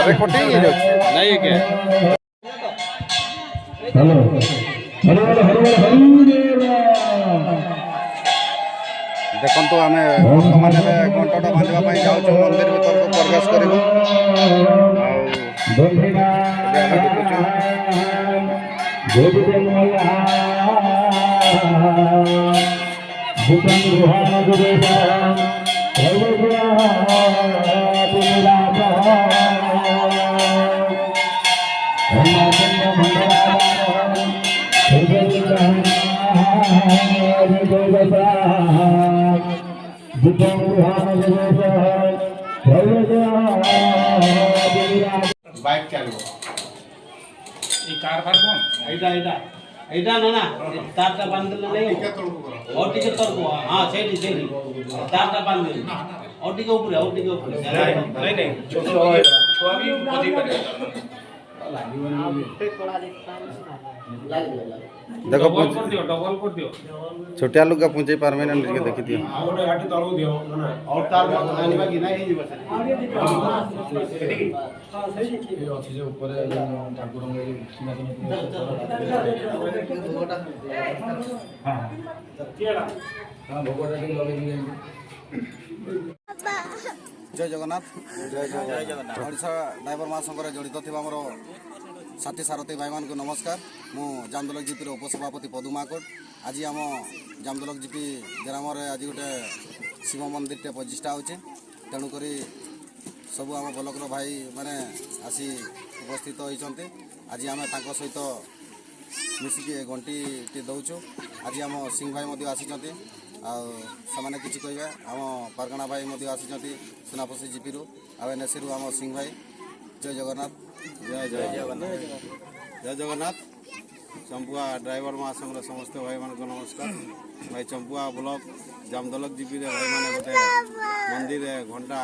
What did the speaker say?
Recording ହେଇଯାଉଛି ନାଇଁ ଆଜ୍ଞା। ଦେଖନ୍ତୁ ଆମେ ବର୍ତ୍ତମାନ ଏବେ ଘଣ୍ଟଟା ବାନ୍ଧିବା ପାଇଁ ଯାଉଛୁ ମନ୍ଦିର ଭିତରକୁ ପ୍ରବେଶ କରିବୁ। ଆଉ ଏବେ ଆମେ ଦେଖୁଛୁ बाइक चलो ये कार फार कौन एटा एटा एटा ना ना तारटा बांधले नहीं और टिके तोड़को हां सेठी सेठी तारटा बांधले और टिके ऊपर नहीं नहीं छोटो छुआ भी बधी पारे देखो डबल कर दियो छोटिया लुगा पहुंचे पारमे ना ଟିକେ ଦେଖି ଦିଅ। आ गोटे गाटी तळू दियो ना और तार आनिबा कि नहीं जीव से हां सही ये अछि जे ऊपर ठाकुर सिंहासन हां सत्यला हां भगवान के लगे दिए जय जगन्नाथ जय जगन्नाथ ओडिशा ड्राइवर महासंघ जड़ित थी आमर साथी सारथी भाई मान को नमस्कार। मु जामदलक जीपी उपसभापति पदुमाकोट आज आम जामदलक जीपी ग्राम आज गोटे शिव मंदिर टे प्रतिष्ठा होचे तेणुक सबू आम ब्लकर भाई मैंने आसी उपस्थित होती आज आम सहित मिसिकी घंटी टी दौचु। आज आम सिंह भाई आसी आने कि कहे आम पारगणा भाई आसी सुनापसी जीपी रू एनएससी रू आम सिंह भाई। जय जगन्नाथ जय जय जगन्नाथ जय जगन्नाथ। चंपुआ ड्राइवर महासंघ समस्त भाई मान को नमस्कार। भाई चंपुआ ब्लॉक जामदलक जीपी भाई मैंने गोटे मंदिर घंटा